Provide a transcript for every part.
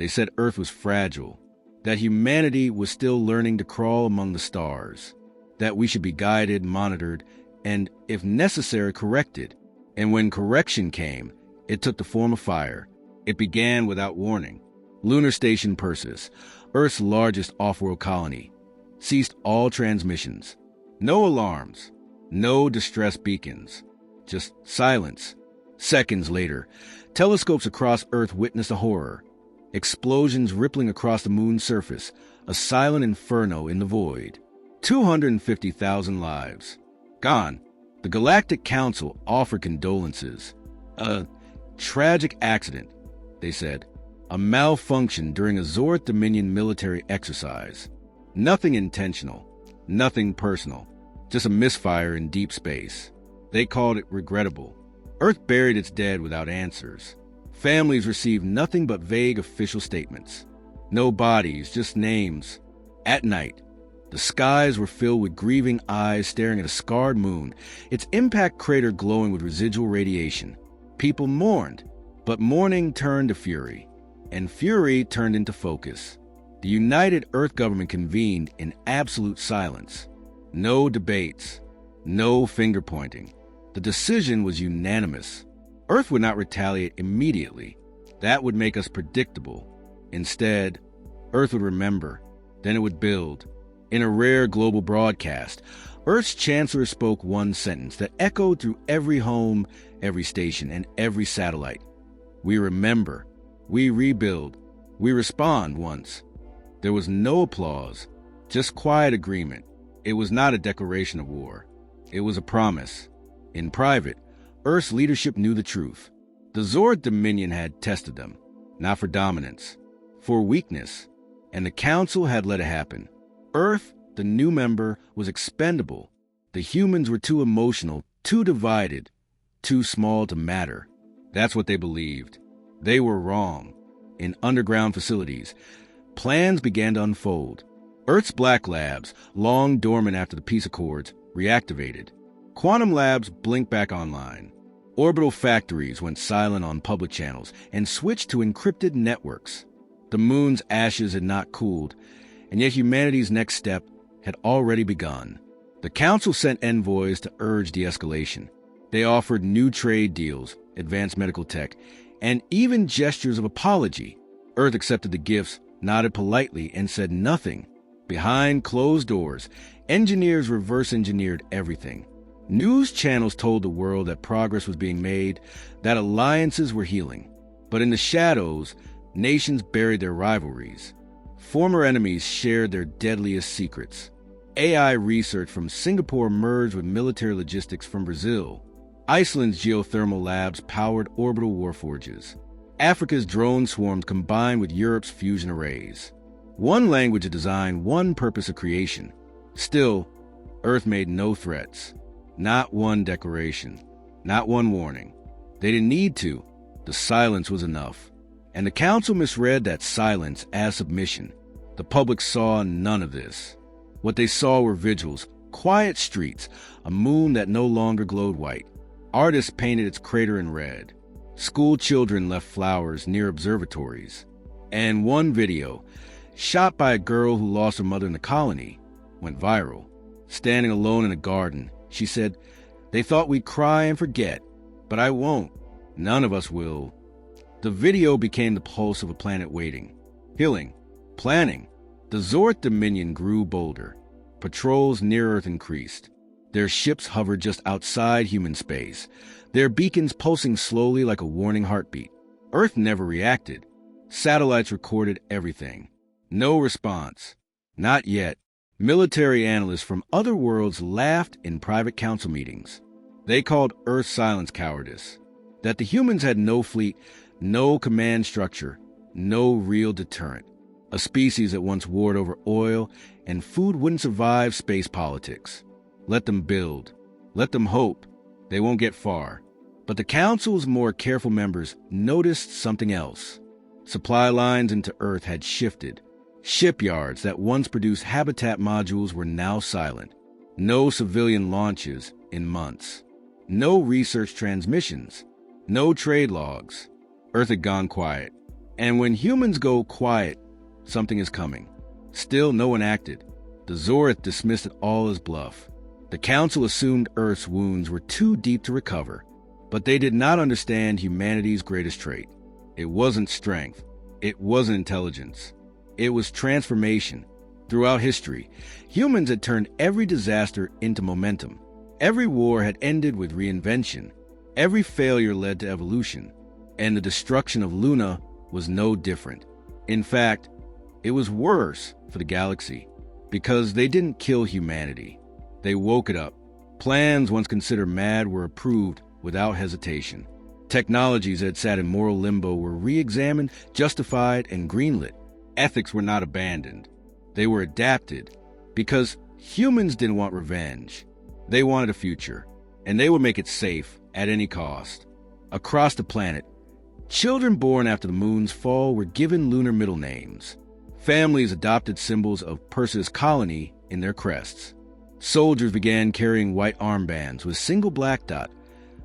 They said Earth was fragile, that humanity was still learning to crawl among the stars, that we should be guided, monitored, and, if necessary, corrected. And when correction came, it took the form of fire. It began without warning. Lunar Station Perseus, Earth's largest off-world colony, ceased all transmissions. No alarms, no distress beacons, just silence. Seconds later, telescopes across Earth witnessed a horror. Explosions rippling across the moon's surface, a silent inferno in the void. 250,000 lives gone. The Galactic Council offered condolences. A tragic accident, they said. A malfunction during a Zorth Dominion military exercise. Nothing intentional, nothing personal, just a misfire in deep space. They called it regrettable. Earth buried its dead without answers. Families received nothing but vague official statements. No bodies, just names. At night, the skies were filled with grieving eyes staring at a scarred moon, its impact crater glowing with residual radiation. People mourned, but mourning turned to fury, and fury turned into focus. The United Earth government convened in absolute silence. No debates, no finger-pointing. The decision was unanimous. Earth would not retaliate immediately. That would make us predictable. Instead, Earth would remember. Then it would build. In a rare global broadcast, Earth's chancellor spoke one sentence that echoed through every home, every station, and every satellite. We remember. We rebuild. We respond once. There was no applause, just quiet agreement. It was not a declaration of war. It was a promise. In private, Earth's leadership knew the truth. The Zorth Dominion had tested them, not for dominance, for weakness, and the Council had let it happen. Earth, the new member, was expendable. The humans were too emotional, too divided, too small to matter. That's what they believed. They were wrong. In underground facilities, plans began to unfold. Earth's black labs, long dormant after the peace accords, reactivated. Quantum labs blinked back online. Orbital factories went silent on public channels and switched to encrypted networks. The moon's ashes had not cooled, and yet humanity's next step had already begun. The Council sent envoys to urge de-escalation. They offered new trade deals, advanced medical tech, and even gestures of apology. Earth accepted the gifts, nodded politely, and said nothing. Behind closed doors, engineers reverse-engineered everything. News channels told the world that progress was being made, that alliances were healing. But in the shadows, nations buried their rivalries. Former enemies shared their deadliest secrets. AI research from Singapore merged with military logistics from Brazil. Iceland's geothermal labs powered orbital warforges. Africa's drone swarms combined with Europe's fusion arrays. One language of design, one purpose of creation. Still, Earth made no threats. Not one declaration. Not one warning. They didn't need to. The silence was enough. And the Council misread that silence as submission. The public saw none of this. What they saw were vigils, quiet streets, a moon that no longer glowed white. Artists painted its crater in red. School children left flowers near observatories. And one video, shot by a girl who lost her mother in the colony, went viral. Standing alone in a garden, she said, "They thought we'd cry and forget, but I won't. None of us will." The video became the pulse of a planet waiting, healing, planning. The Zorth Dominion grew bolder. Patrols near Earth increased. Their ships hovered just outside human space, their beacons pulsing slowly like a warning heartbeat. Earth never reacted. Satellites recorded everything. No response. Not yet. Military analysts from other worlds laughed in private council meetings. They called Earth's silence cowardice. That the humans had no fleet, no command structure, no real deterrent. A species that once warred over oil and food wouldn't survive space politics. Let them build. Let them hope. They won't get far. But the Council's more careful members noticed something else. Supply lines into Earth had shifted. Shipyards that once produced habitat modules were now silent. No civilian launches in months. No research transmissions. No trade logs. Earth had gone quiet. And when humans go quiet, something is coming. Still, no one acted. The Zorith dismissed it all as bluff. The Council assumed Earth's wounds were too deep to recover, but they did not understand humanity's greatest trait. It wasn't strength. It wasn't intelligence. It was transformation. Throughout history, humans had turned every disaster into momentum. Every war had ended with reinvention. Every failure led to evolution. And the destruction of Luna was no different. In fact, it was worse for the galaxy, because they didn't kill humanity. They woke it up. Plans once considered mad were approved without hesitation. Technologies that had sat in moral limbo were re-examined, justified, and greenlit. Ethics were not abandoned. They were adapted, because humans didn't want revenge. They wanted a future, and they would make it safe at any cost. Across the planet, children born after the moon's fall were given lunar middle names. Families adopted symbols of Perseus' colony in their crests. Soldiers began carrying white armbands with a single black dot.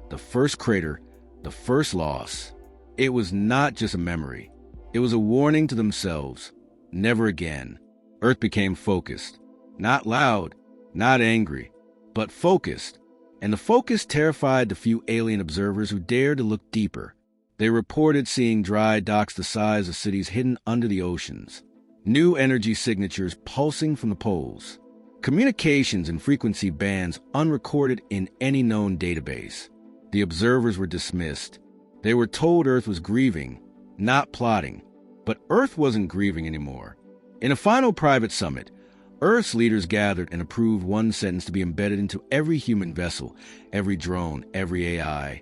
The first crater, the first loss. It was not just a memory. It was a warning to themselves. Never again. Earth became focused. Not loud, not angry, but focused. And the focus terrified the few alien observers who dared to look deeper. They reported seeing dry docks the size of cities hidden under the oceans. New energy signatures pulsing from the poles. Communications in frequency bands unrecorded in any known database. The observers were dismissed. They were told Earth was grieving, not plotting. But Earth wasn't grieving anymore. In a final private summit, Earth's leaders gathered and approved one sentence to be embedded into every human vessel, every drone, every AI,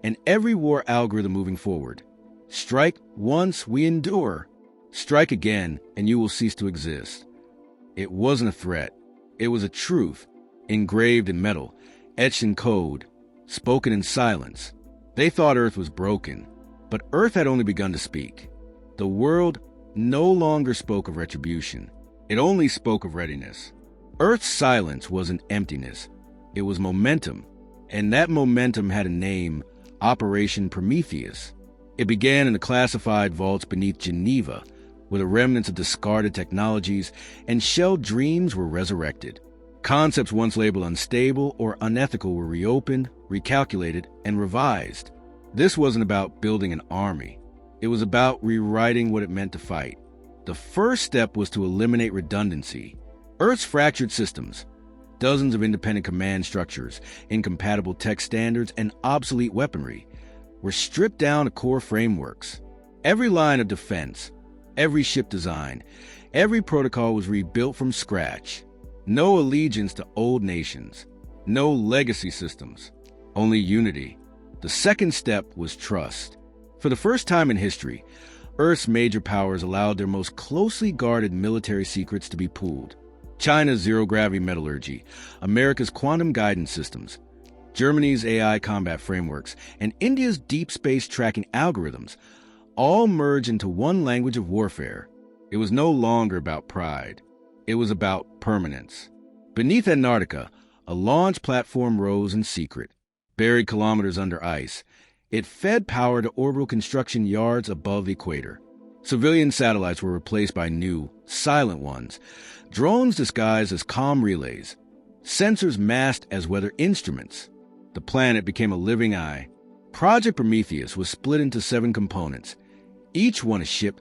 and every war algorithm moving forward. Strike once, we endure. Strike again, and you will cease to exist. It wasn't a threat. It was a truth, engraved in metal, etched in code, spoken in silence. They thought Earth was broken, but Earth had only begun to speak. The world no longer spoke of retribution. It only spoke of readiness. Earth's silence wasn't emptiness. It was momentum, and that momentum had a name, Operation Prometheus. It began in the classified vaults beneath Geneva, where the remnants of discarded technologies and shelled dreams were resurrected. Concepts once labeled unstable or unethical were reopened, recalculated, and revised. This wasn't about building an army. It was about rewriting what it meant to fight. The first step was to eliminate redundancy. Earth's fractured systems, dozens of independent command structures, incompatible tech standards, and obsolete weaponry, were stripped down to core frameworks. Every line of defense, every ship design, every protocol was rebuilt from scratch. No allegiance to old nations, no legacy systems, only unity. The second step was trust. For the first time in history, Earth's major powers allowed their most closely guarded military secrets to be pooled. China's zero-gravity metallurgy, America's quantum guidance systems, Germany's AI combat frameworks, and India's deep space tracking algorithms all merged into one language of warfare. It was no longer about pride. It was about permanence. Beneath Antarctica, a launch platform rose in secret. Buried kilometers under ice, it fed power to orbital construction yards above the equator. Civilian satellites were replaced by new, silent ones. Drones disguised as comm relays. Sensors masked as weather instruments. The planet became a living eye. Project Prometheus was split into 7 components. Each one a ship,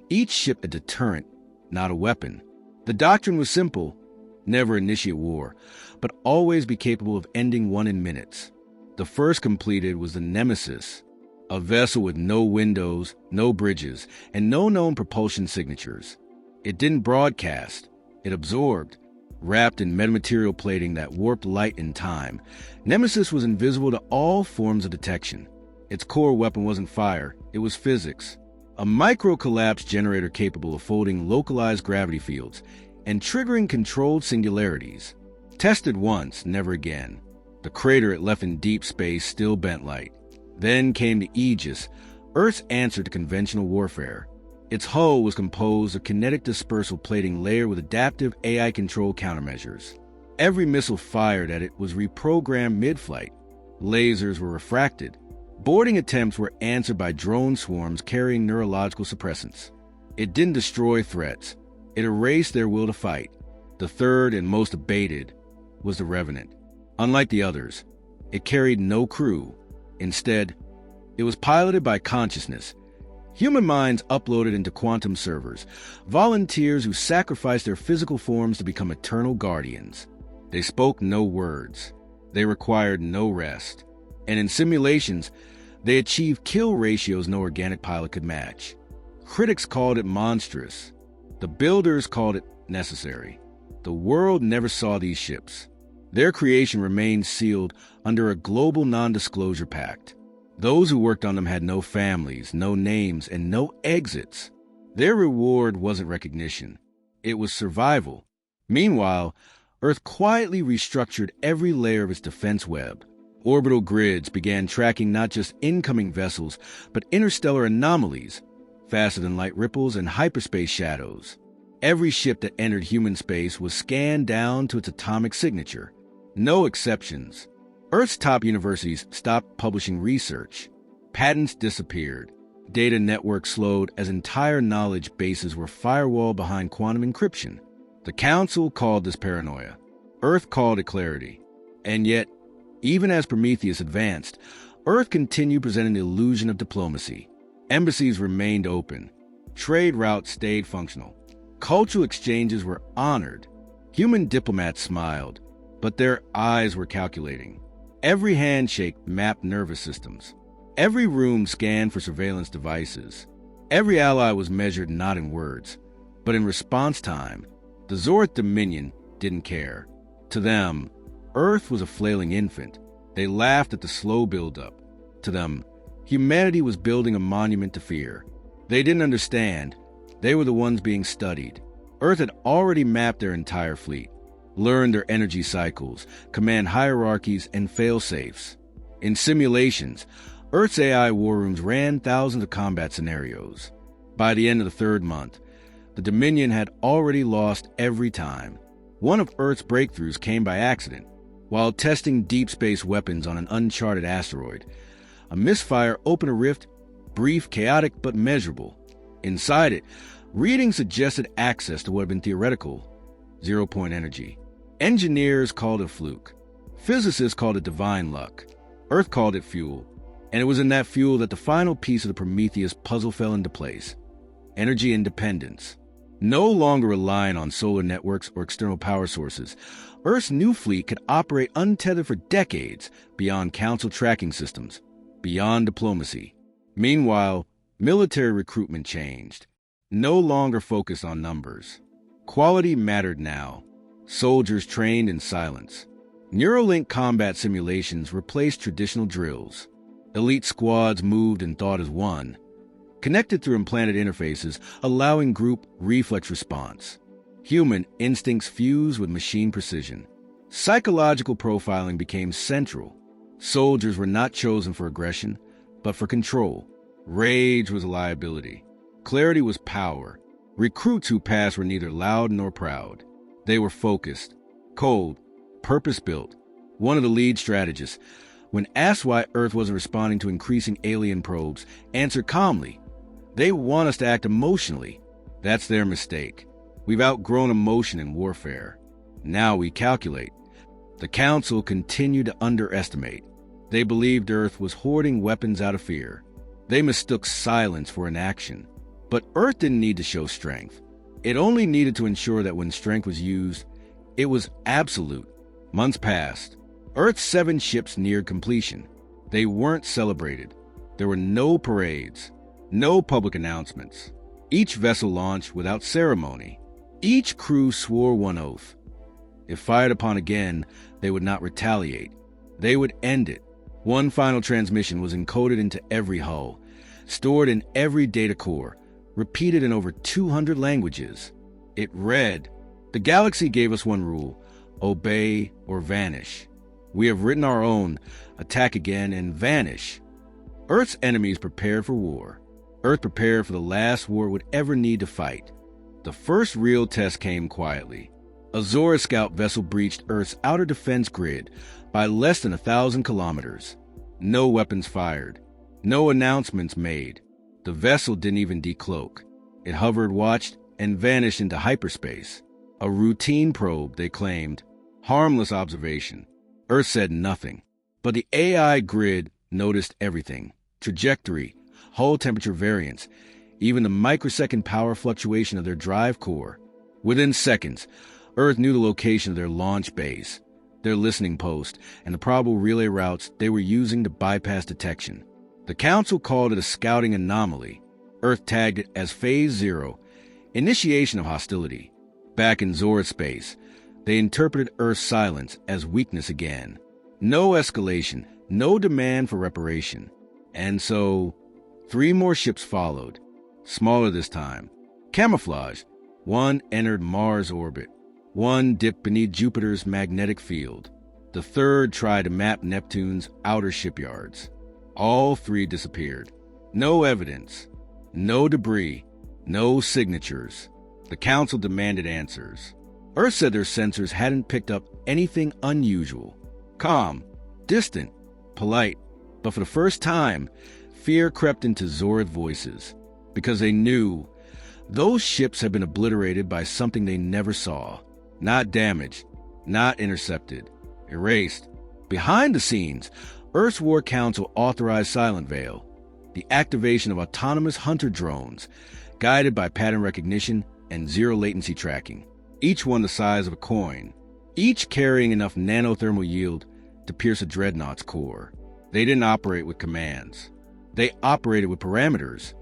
each ship a deterrent, not a weapon. The doctrine was simple: never initiate war, but always be capable of ending one in minutes. The first completed was the Nemesis, a vessel with no windows, no bridges, and no known propulsion signatures. It didn't broadcast. It absorbed. Wrapped in metamaterial plating that warped light and time, Nemesis was invisible to all forms of detection. Its core weapon wasn't fire, it was physics. A micro-collapse generator capable of folding localized gravity fields and triggering controlled singularities. Tested once, never again. The crater it left in deep space still bent light. Then came the Aegis, Earth's answer to conventional warfare. Its hull was composed of kinetic dispersal plating layered with adaptive AI control countermeasures. Every missile fired at it was reprogrammed mid-flight. Lasers were refracted. Boarding attempts were answered by drone swarms carrying neurological suppressants. It didn't destroy threats. It erased their will to fight. The third and most abated was the Revenant. Unlike the others, it carried no crew. Instead, it was piloted by consciousness. Human minds uploaded into quantum servers, volunteers who sacrificed their physical forms to become eternal guardians. They spoke no words. They required no rest. And in simulations, they achieved kill ratios no organic pilot could match. Critics called it monstrous. The builders called it necessary. The world never saw these ships. Their creation remained sealed under a global non-disclosure pact. Those who worked on them had no families, no names, and no exits. Their reward wasn't recognition. It was survival. Meanwhile, Earth quietly restructured every layer of its defense web. Orbital grids began tracking not just incoming vessels, but interstellar anomalies, faster-than-light ripples and hyperspace shadows. Every ship that entered human space was scanned down to its atomic signature. No exceptions. Earth's top universities stopped publishing research. Patents disappeared. Data networks slowed as entire knowledge bases were firewalled behind quantum encryption. The Council called this paranoia. Earth called it clarity. And yet, even as Prometheus advanced, Earth continued presenting the illusion of diplomacy. Embassies remained open. Trade routes stayed functional. Cultural exchanges were honored. Human diplomats smiled, but their eyes were calculating. Every handshake mapped nervous systems. Every room scanned for surveillance devices. Every ally was measured not in words, but in response time. The Zorth Dominion didn't care. To them, Earth was a flailing infant. They laughed at the slow buildup. To them, humanity was building a monument to fear. They didn't understand. They were the ones being studied. Earth had already mapped their entire fleet, learned their energy cycles, command hierarchies, and fail-safes. In simulations, Earth's AI war rooms ran thousands of combat scenarios. By the end of the third month, the Dominion had already lost every time. One of Earth's breakthroughs came by accident. While testing deep space weapons on an uncharted asteroid, a misfire opened a rift, brief, chaotic, but measurable. Inside it, readings suggested access to what had been theoretical, zero-point energy. Engineers called it fluke. Physicists called it divine luck. Earth called it fuel. And it was in that fuel that the final piece of the Prometheus puzzle fell into place. Energy independence. No longer relying on solar networks or external power sources, Earth's new fleet could operate untethered for decades beyond Council tracking systems, beyond diplomacy. Meanwhile, military recruitment changed. No longer focused on numbers. Quality mattered now. Soldiers trained in silence. Neuralink combat simulations replaced traditional drills. Elite squads moved and thought as one, connected through implanted interfaces, allowing group reflex response. Human instincts fused with machine precision. Psychological profiling became central. Soldiers were not chosen for aggression, but for control. Rage was a liability. Clarity was power. Recruits who passed were neither loud nor proud. They were focused, cold, purpose-built. One of the lead strategists, when asked why Earth wasn't responding to increasing alien probes, answered calmly, "They want us to act emotionally. That's their mistake. We've outgrown emotion in warfare. Now we calculate." The Council continued to underestimate. They believed Earth was hoarding weapons out of fear. They mistook silence for inaction. But Earth didn't need to show strength. It only needed to ensure that when strength was used, it was absolute. Months passed. Earth's 7 ships neared completion. They weren't celebrated. There were no parades, no public announcements. Each vessel launched without ceremony. Each crew swore one oath. If fired upon again, they would not retaliate. They would end it. One final transmission was encoded into every hull, stored in every data core, repeated in over 200 languages. It read, "The galaxy gave us one rule: obey or vanish. We have written our own: attack again and vanish." Earth's enemies prepared for war. Earth prepared for the last war it would ever need to fight. The first real test came quietly. A Zora scout vessel breached Earth's outer defense grid by less than 1,000 kilometers. No weapons fired. No announcements made. The vessel didn't even decloak. It hovered, watched, and vanished into hyperspace. A routine probe, they claimed. Harmless observation. Earth said nothing. But the AI grid noticed everything. Trajectory, hull temperature variance, even the microsecond power fluctuation of their drive core. Within seconds, Earth knew the location of their launch base, their listening post, and the probable relay routes they were using to bypass detection. The Council called it a scouting anomaly. Earth tagged it as Phase 0, initiation of hostility. Back in Zora space, they interpreted Earth's silence as weakness again. No escalation, no demand for reparation. And so, 3 more ships followed, smaller this time. Camouflage. One entered Mars' orbit. One dipped beneath Jupiter's magnetic field. The third tried to map Neptune's outer shipyards. All 3 disappeared. No evidence. No debris. No signatures. The Council demanded answers. Earth said their sensors hadn't picked up anything unusual. Calm, distant, polite. But for the first time, fear crept into Zora's voices. Because they knew those ships had been obliterated by something they never saw. Not damaged, not intercepted, erased. Behind the scenes, Earth's War Council authorized Silent Veil, the activation of autonomous hunter drones, guided by pattern recognition and zero-latency tracking, each one the size of a coin, each carrying enough nanothermal yield to pierce a dreadnought's core. They didn't operate with commands. They operated with parameters.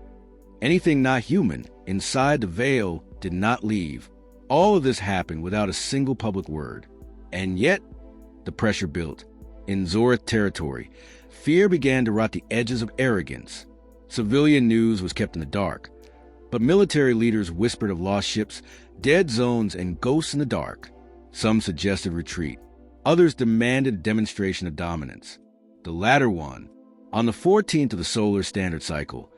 Anything not human inside the veil did not leave. All of this happened without a single public word. And yet, the pressure built. In Zora territory, fear began to rot the edges of arrogance. Civilian news was kept in the dark, but military leaders whispered of lost ships, dead zones, and ghosts in the dark. Some suggested retreat. Others demanded a demonstration of dominance. The latter one, on the 14th of the solar standard cycle,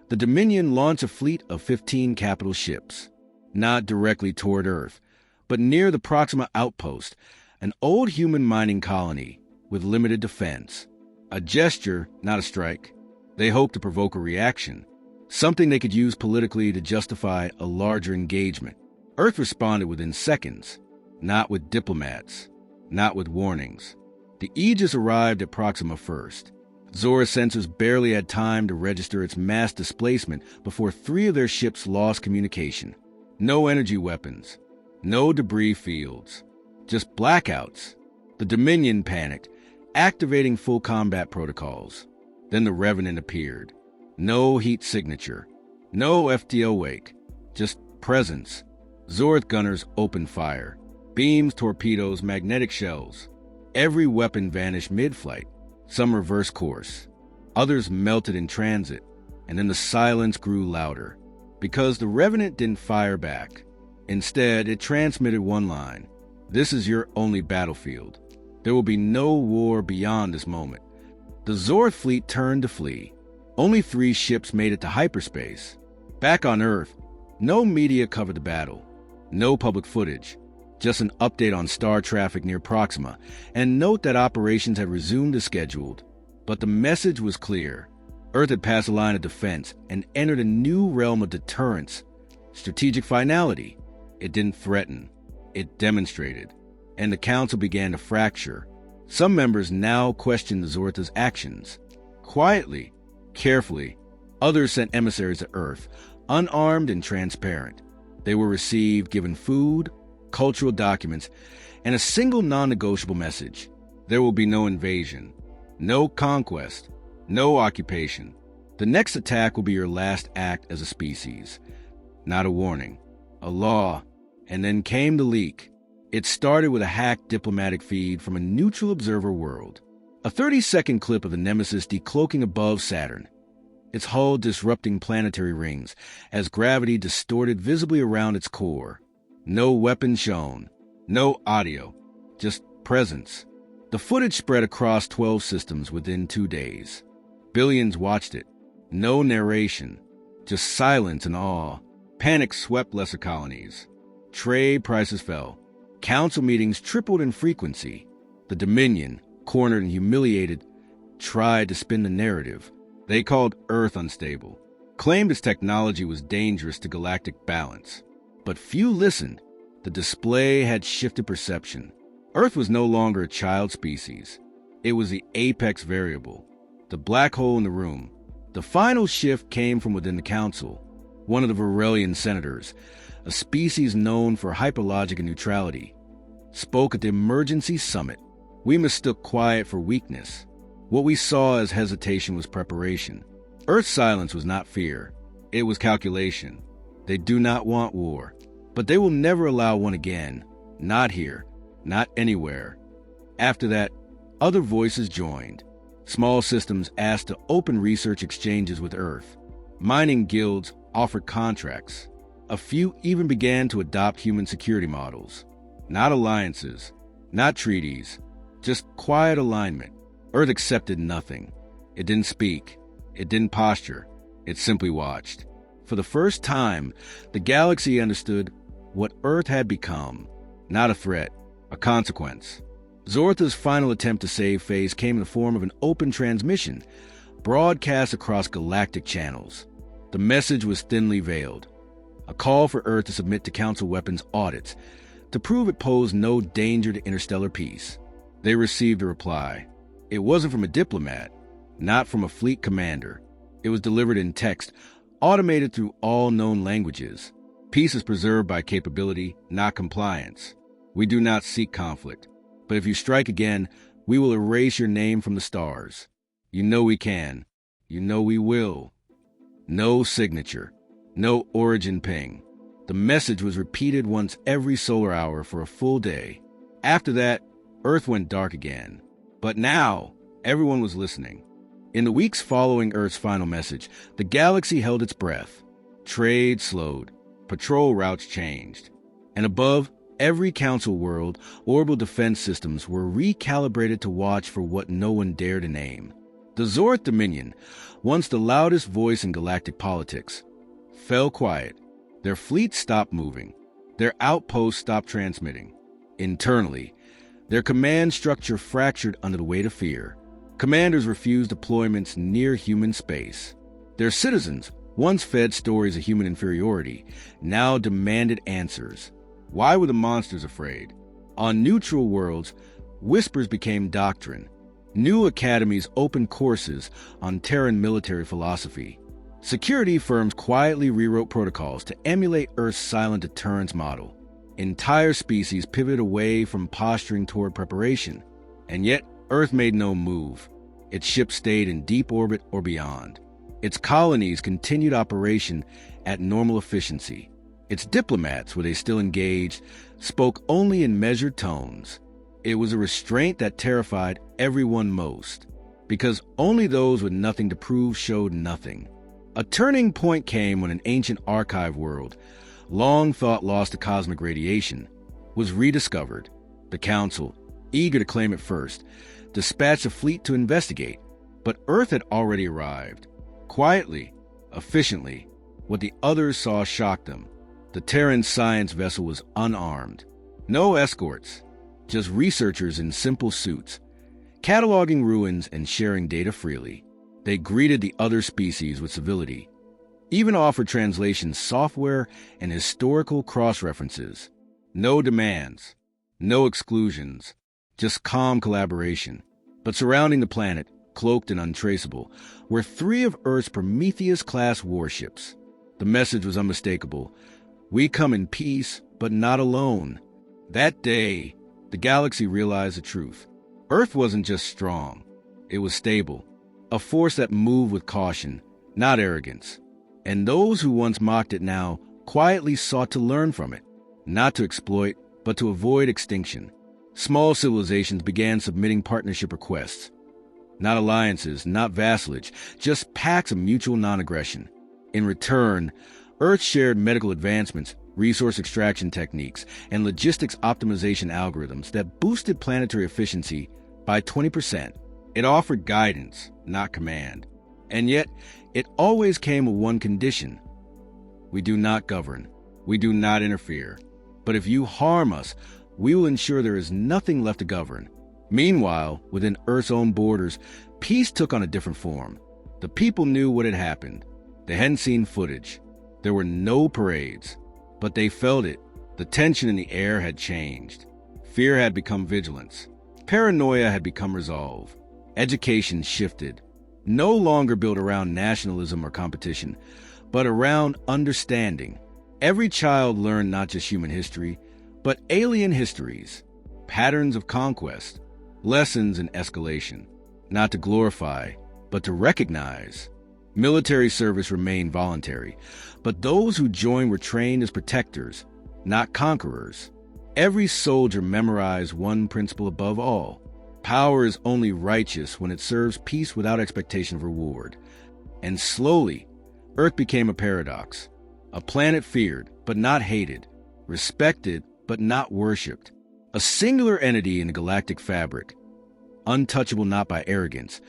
the Dominion launched a fleet of 15 capital ships, not directly toward Earth, but near the Proxima outpost, an old human mining colony with limited defense. A gesture, not a strike. They hoped to provoke a reaction, something they could use politically to justify a larger engagement. Earth responded within seconds, not with diplomats, not with warnings. The Aegis arrived at Proxima first. Zora's sensors barely had time to register its mass displacement before 3 of their ships lost communication. No energy weapons, no debris fields, just blackouts. The Dominion panicked, activating full combat protocols. Then the Revenant appeared. No heat signature, no FTL wake, just presence. Zorth gunners opened fire. Beams, torpedoes, magnetic shells. Every weapon vanished mid-flight. Some reversed course. Others melted in transit. And then the silence grew louder. Because the Revenant didn't fire back. Instead, it transmitted one line. This is your only battlefield. There will be no war beyond this moment. The Zorth fleet turned to flee. Only 3 ships made it to hyperspace. Back on Earth, no media covered the battle. No public footage. Just an update on star traffic near Proxima, and note that operations had resumed as scheduled. But the message was clear. Earth had passed a line of defense and entered a new realm of deterrence. Strategic finality. It didn't threaten. It demonstrated. And the Council began to fracture. Some members now questioned the Zorta's actions. Quietly, carefully, others sent emissaries to Earth, unarmed and transparent. They were received, given food, cultural documents, and a single non-negotiable message. There will be no invasion, no conquest, no occupation. The next attack will be your last act as a species. Not a warning, a law. And then came the leak. It started with a hacked diplomatic feed from a neutral observer world. A 30-second clip of the Nemesis decloaking above Saturn, its hull disrupting planetary rings as gravity distorted visibly around its core. No weapon shown, no audio, just presence. The footage spread across 12 systems within 2 days. Billions watched it. No narration, just silence and awe. Panic swept lesser colonies. Trade prices fell. Council meetings tripled in frequency. The Dominion, cornered and humiliated, tried to spin the narrative. They called Earth unstable, claimed its technology was dangerous to galactic balance. But few listened. The display had shifted perception. Earth was no longer a child species. It was the apex variable, the black hole in the room. The final shift came from within the council. One of the Varelian senators, a species known for hyperlogic and neutrality, spoke at the emergency summit. We mistook quiet for weakness. What we saw as hesitation was preparation. Earth's silence was not fear. It was calculation. They do not want war, but they will never allow one again. Not here, not anywhere. After that, other voices joined. Small systems asked to open research exchanges with Earth. Mining guilds offered contracts. A few even began to adopt human security models. Not alliances, not treaties, just quiet alignment. Earth accepted nothing. It didn't speak. It didn't posture. It simply watched. For the first time, the galaxy understood what Earth had become. Not a threat, a consequence. Zortha's final attempt to save face came in the form of an open transmission, broadcast across galactic channels. The message was thinly veiled. A call for Earth to submit to Council weapons audits, to prove it posed no danger to interstellar peace. They received a reply. It wasn't from a diplomat, not from a fleet commander. It was delivered in text, automated through all known languages. Peace is preserved by capability, not compliance. We do not seek conflict. But if you strike again, we will erase your name from the stars. You know we can. You know we will. No signature. No origin ping. The message was repeated once every solar hour for a full day. After that, Earth went dark again. But now, everyone was listening. In the weeks following Earth's final message, the galaxy held its breath. Trade slowed. Patrol routes changed. And above every council world, orbital defense systems were recalibrated to watch for what no one dared to name. The Zorth Dominion, once the loudest voice in galactic politics, fell quiet. Their fleet stopped moving. Their outposts stopped transmitting. Internally, their command structure fractured under the weight of fear. Commanders refused deployments near human space. Their citizens, once fed stories of human inferiority, now demanded answers. Why were the monsters afraid? On neutral worlds, whispers became doctrine. New academies opened courses on Terran military philosophy. Security firms quietly rewrote protocols to emulate Earth's silent deterrence model. Entire species pivoted away from posturing toward preparation. And yet, Earth made no move. Its ships stayed in deep orbit or beyond. Its colonies continued operation at normal efficiency. Its diplomats, were they still engaged, spoke only in measured tones. It was a restraint that terrified everyone most, because only those with nothing to prove showed nothing. A turning point came when an ancient archive world, long thought lost to cosmic radiation, was rediscovered. The Council, eager to claim it first, dispatched a fleet to investigate, but Earth had already arrived. Quietly, efficiently, what the others saw shocked them. The Terran science vessel was unarmed. No escorts, just researchers in simple suits, cataloging ruins and sharing data freely. They greeted the other species with civility, even offered translation software and historical cross-references. No demands, no exclusions, just calm collaboration. But surrounding the planet, cloaked and untraceable, were 3 of Earth's Prometheus-class warships. The message was unmistakable. We come in peace, but not alone. That day, the galaxy realized the truth. Earth wasn't just strong. It was stable. A force that moved with caution, not arrogance. And those who once mocked it now quietly sought to learn from it, not to exploit, but to avoid extinction. Small civilizations began submitting partnership requests. Not alliances, not vassalage, just pacts of mutual non-aggression. In return, Earth shared medical advancements, resource extraction techniques, and logistics optimization algorithms that boosted planetary efficiency by 20%. It offered guidance, not command. And yet, it always came with one condition. We do not govern. We do not interfere. But if you harm us, we will ensure there is nothing left to govern. Meanwhile, within Earth's own borders, peace took on a different form. The people knew what had happened. They hadn't seen footage. There were no parades, but they felt it. The tension in the air had changed. Fear had become vigilance. Paranoia had become resolve. Education shifted, no longer built around nationalism or competition, but around understanding. Every child learned not just human history, but alien histories, patterns of conquest, lessons in escalation, not to glorify, but to recognize. Military service remained voluntary, but those who joined were trained as protectors, not conquerors. Every soldier memorized one principle above all: power is only righteous when it serves peace without expectation of reward. And slowly, Earth became a paradox. A planet feared, but not hated. Respected, but not worshipped. A singular entity in the galactic fabric. Untouchable not by arrogance,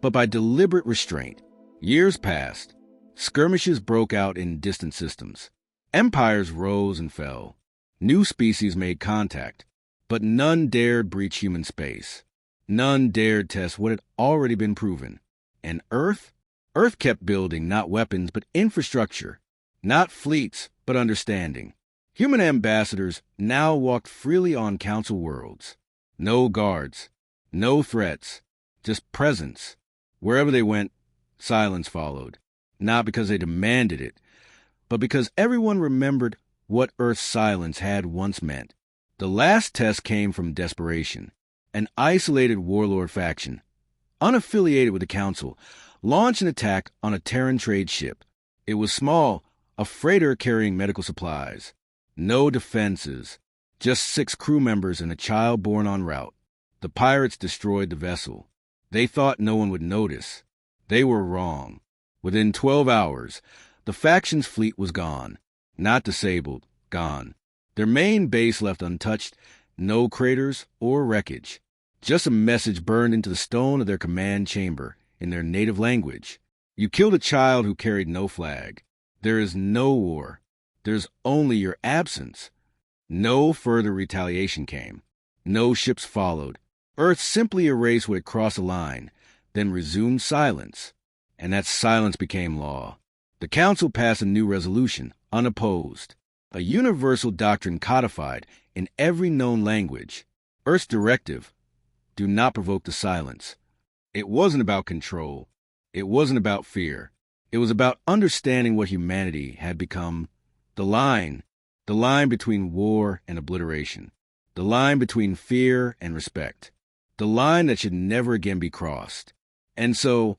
but by deliberate restraint. Years passed. Skirmishes broke out in distant systems. Empires rose and fell. New species made contact, but none dared breach human space. None dared test what had already been proven. And Earth kept building not weapons, but infrastructure. Not fleets, but understanding. Human ambassadors now walked freely on council worlds. No guards, no threats, just presence. Wherever they went, silence followed. Not because they demanded it, but because everyone remembered what Earth's silence had once meant. The last test came from desperation. An isolated warlord faction, unaffiliated with the Council, launched an attack on a Terran trade ship. It was small, a freighter carrying medical supplies. No defenses, just 6 crew members and a child born en route. The pirates destroyed the vessel. They thought no one would notice. They were wrong. Within 12 hours, the faction's fleet was gone. Not disabled, gone. Their main base left untouched, no craters or wreckage. Just a message burned into the stone of their command chamber in their native language. You killed a child who carried no flag. There is no war. There's only your absence. No further retaliation came. No ships followed. Earth simply erased what had crossed a line, then resumed silence. And that silence became law. The Council passed a new resolution, unopposed. A universal doctrine codified in every known language. Earth's directive: do not provoke the silence. It wasn't about control. It wasn't about fear. It was about understanding what humanity had become. The line between war and obliteration. The line between fear and respect. The line that should never again be crossed. And so,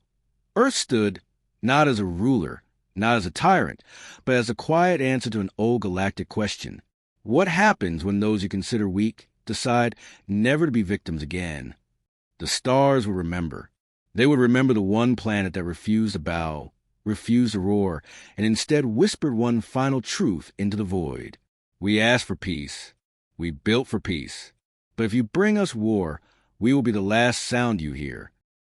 Earth stood not as a ruler, not as a tyrant, but as a quiet answer to an old galactic question. What happens when those you consider weak decide never to be victims again? The stars will remember. They would remember the one planet that refused to bow, refused to roar, and instead whispered one final truth into the void. We asked for peace. We built for peace. But if you bring us war, we will be the last sound you hear.